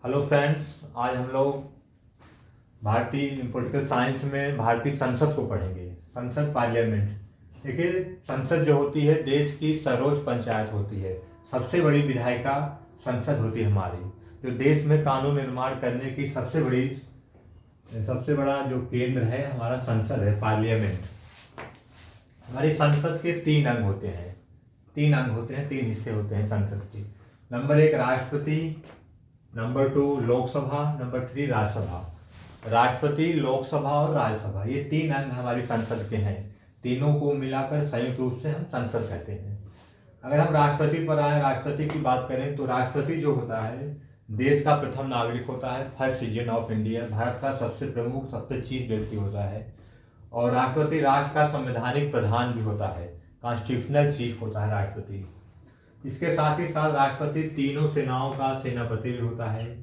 Hello friends, आज हम लोग भारतीय पॉलिटिकल साइंस में भारतीय संसद को पढ़ेंगे। संसद पार्लियामेंट। देखिए, संसद जो होती है देश की सर्वोच्च पंचायत होती है। सबसे बड़ी विधायिका संसद होती है हमारी, जो देश में कानून निर्माण करने की सबसे बड़ा जो केंद्र है हमारा संसद है, पार्लियामेंट। हमारी संसद के तीन अंग होते हैं, तीन हिस्से होते हैं संसद के। नंबर 1 राष्ट्रपति, नंबर 2 लोकसभा, नंबर 3 राज्यसभा। राष्ट्रपति, लोकसभा और राज्यसभा, ये तीन अंग हमारी संसद के हैं। तीनों को मिलाकर संयुक्त रूप से हम संसद कहते हैं। अगर हम राष्ट्रपति पर आए, राष्ट्रपति की बात करें तो राष्ट्रपति जो होता है देश का प्रथम नागरिक होता है, first citizen of India, Bharat का सबसे प्रमुख सबसे चीफ व्यक्ति होता है। और राष्ट्रपति राष्ट्र का संवैधानिक प्रधान भी होता है, कॉन्स्टिट्यूशनल चीफ होता है राष्ट्रपति। इसके साथ ही साथ राष्ट्रपति तीनों सेनाओं का सेनापति भी होता है,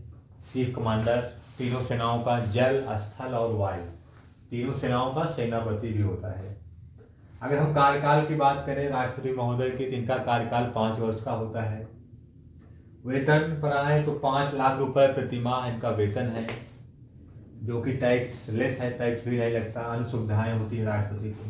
चीफ कमांडर। तीनों सेनाओं का, जल, स्थल और वायु, तीनों सेनाओं का सेनापति भी होता है। अगर हम कार्यकाल की बात करें राष्ट्रपति महोदय की, तो इनका कार्यकाल 5 वर्ष का होता है। वेतन पर आए तो 5 लाख रुपए प्रति माह इनका वेतन है, जो कि टैक्स लेस है, टैक्स भी नहीं लगता। अन्य सुविधाएं होती है राष्ट्रपति को।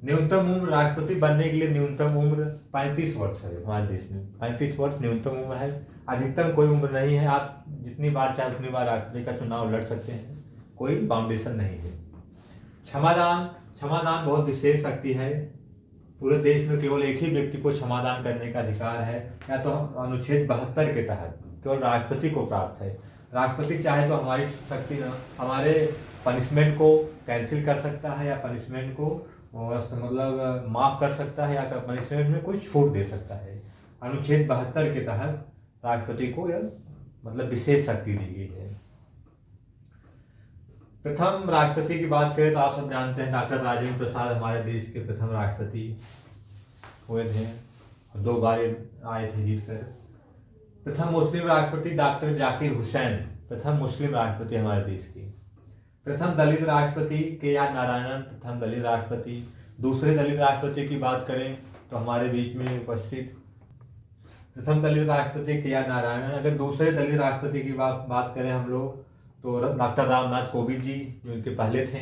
न्यूनतम उम्र राष्ट्रपति बनने के लिए न्यूनतम उम्र 35 वर्ष है हमारे देश में। 35 वर्ष न्यूनतम उम्र है, अधिकतम कोई उम्र नहीं है। आप जितनी बार चाहे उतनी बार राष्ट्रपति का चुनाव लड़ सकते हैं, कोई बाउंडेशन नहीं है। क्षमादान बहुत विशेष शक्ति है। पूरे देश में केवल एक ही व्यक्ति को क्षमादान करने का अधिकार है, या तो अनुच्छेद 72 के तहत केवल राष्ट्रपति को प्राप्त है। राष्ट्रपति चाहे तो हमारे पनिशमेंट को कैंसिल कर सकता है, या पनिशमेंट को मतलब माफ कर सकता है, या पनिशमेंट में कुछ छूट दे सकता है। अनुच्छेद 72 के तहत राष्ट्रपति को यह मतलब विशेष शक्ति दी गई है। प्रथम राष्ट्रपति की बात करें तो आप सब जानते हैं डॉक्टर राजेंद्र प्रसाद हमारे देश के प्रथम राष्ट्रपति हुए थे, 2 बार आए थे जीतकर। प्रथम मुस्लिम राष्ट्रपति डॉक्टर जाकिर हुसैन, प्रथम मुस्लिम राष्ट्रपति हमारे देश की। प्रथम दलित राष्ट्रपति के.आर. नारायणन, प्रथम दलित राष्ट्रपति। दूसरे दलित राष्ट्रपति की बात करें तो हमारे बीच में उपस्थित प्रथम दलित राष्ट्रपति के.आर. नारायणन। अगर दूसरे दलित राष्ट्रपति की बात करें हम लोग तो डॉक्टर रामनाथ कोविंद जी, जो इनके पहले थे।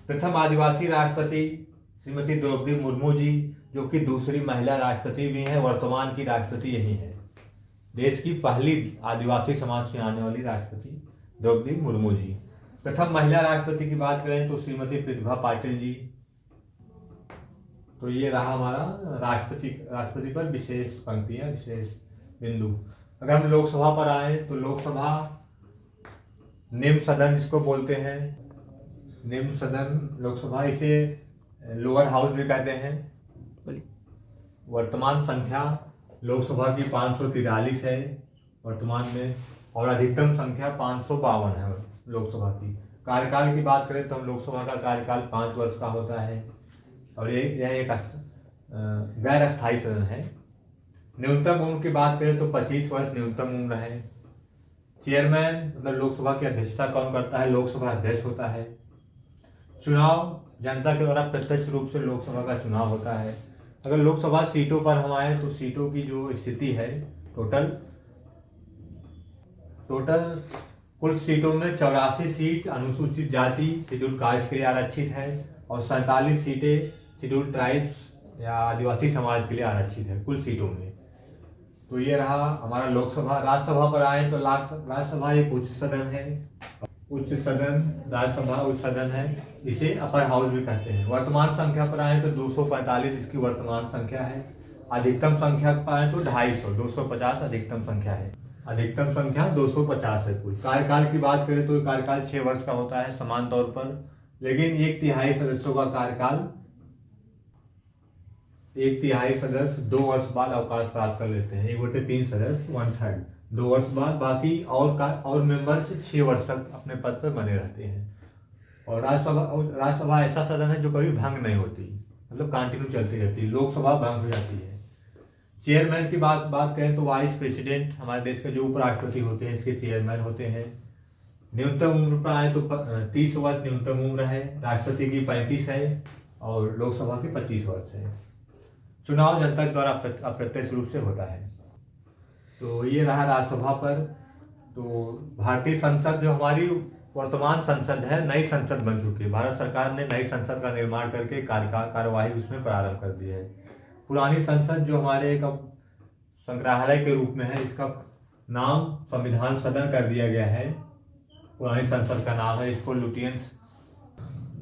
प्रथम आदिवासी राष्ट्रपति श्रीमती द्रौपदी मुर्मू जी, जो कि दूसरी महिला राष्ट्रपति भी हैं, वर्तमान की राष्ट्रपति यही है। देश की पहली आदिवासी समाज से आने वाली राष्ट्रपति द्रौपदी मुर्मू जी। प्रथम महिला राष्ट्रपति की बात करें तो श्रीमती प्रतिभा पाटिल जी। तो ये रहा हमारा राष्ट्रपति पर विशेष पंक्तियां, विशेष बिंदु। अगर हम लोकसभा पर आए तो लोकसभा निम्न सदन जिसको बोलते हैं, निम्न सदन लोकसभा, इसे लोअर हाउस भी कहते हैं। वर्तमान संख्या लोकसभा की 543 है वर्तमान में, और अधिकतम संख्या 552 है लोकसभा की। कार्यकाल की बात करें तो हम लोकसभा का कार्यकाल 5 वर्ष का होता है, और यह एक गैर अस्थायी सदन है। न्यूनतम उम्र की बात करें तो 25 वर्ष न्यूनतम उम्र है। चेयरमैन मतलब लोकसभा की अध्यक्षता कौन करता है? लोकसभा अध्यक्ष होता है। चुनाव जनता के द्वारा प्रत्यक्ष रूप से लोकसभा का चुनाव होता है। अगर लोकसभा सीटों पर हम आए तो सीटों की जो स्थिति है, टोटल कुल सीटों में 84 सीट अनुसूचित जाति शेड्यूल कास्ट के लिए आरक्षित है, और 47 सीटें शेड्यूल ट्राइब्स या आदिवासी समाज के लिए आरक्षित है कुल सीटों में। तो ये रहा हमारा लोकसभा। राज्यसभा पर आए तो राज्यसभा एक उच्च सदन है, राज्यसभा उच्च सदन है, इसे अपर हाउस भी कहते हैं। वर्तमान संख्या पर आए तो 245 इसकी वर्तमान संख्या है। अधिकतम संख्या पर आए तो 250, 250 अधिकतम संख्या है। अधिकतम संख्या 250 है कुल। कार्यकाल की बात करें तो कार्यकाल 6 वर्ष का होता है समान तौर पर, लेकिन 1/3 सदस्यों का कार्यकाल, 1/3 सदस्य 2 वर्ष बाद अवकाश प्राप्त कर लेते हैं। 1/3 सदस्य 1/3 2 वर्ष बाद, बाकी और मेंबर्स 6 वर्ष तक अपने पद पर बने रहते हैं। और राज्यसभा ऐसा सदन है जो कभी भंग नहीं होती, मतलब कंटिन्यू चलती रहती है। लोकसभा भंग हो जाती है। चेयरमैन की बात करें तो वाइस प्रेसिडेंट हमारे देश के जो उपराष्ट्रपति होते हैं इसके चेयरमैन होते हैं। न्यूनतम उम्र पर आए तो 30 वर्ष न्यूनतम उम्र है। राष्ट्रपति की 35 है और लोकसभा की 25 वर्ष है। चुनाव जनता के द्वारा अप्रत्यक्ष रूप से होता है। तो ये रहा राज्यसभा पर। तो भारतीय संसद जो हमारी वर्तमान संसद है, नई संसद बन चुकी है। भारत सरकार ने नई संसद का निर्माण करके कार्यवाही उसमें प्रारंभ कर दी है। पुरानी संसद जो हमारे एक अब संग्रहालय के रूप में है, इसका नाम संविधान सदन कर दिया गया है। पुरानी संसद का नाम है।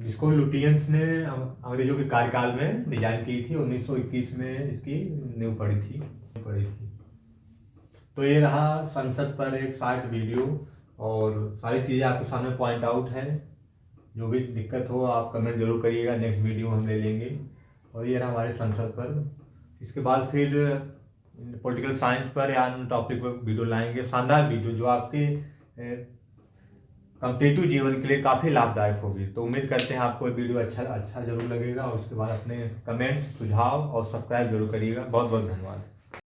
जिसको लुटियंस ने अंग्रेजों के कार्यकाल में डिजाइन की थी। 1921 में इसकी नींव पड़ी थी। तो ये रहा संसद पर एक शॉर्ट वीडियो, और सारी चीज़ें आपके सामने पॉइंट आउट है। जो भी दिक्कत हो आप कमेंट जरूर करिएगा, नेक्स्ट वीडियो हम ले लेंगे। और ये रहा हमारे संसद पर। इसके बाद फिर पॉलिटिकल साइंस पर या अन्य टॉपिक पर वीडियो लाएंगे, शानदार वीडियो जो आपके कॉम्पिटिटिव जीवन के लिए काफ़ी लाभदायक होगी। तो उम्मीद करते हैं आपको ये वीडियो अच्छा जरूर लगेगा। और उसके बाद अपने कमेंट्स, सुझाव और सब्सक्राइब जरूर करिएगा। बहुत बहुत धन्यवाद।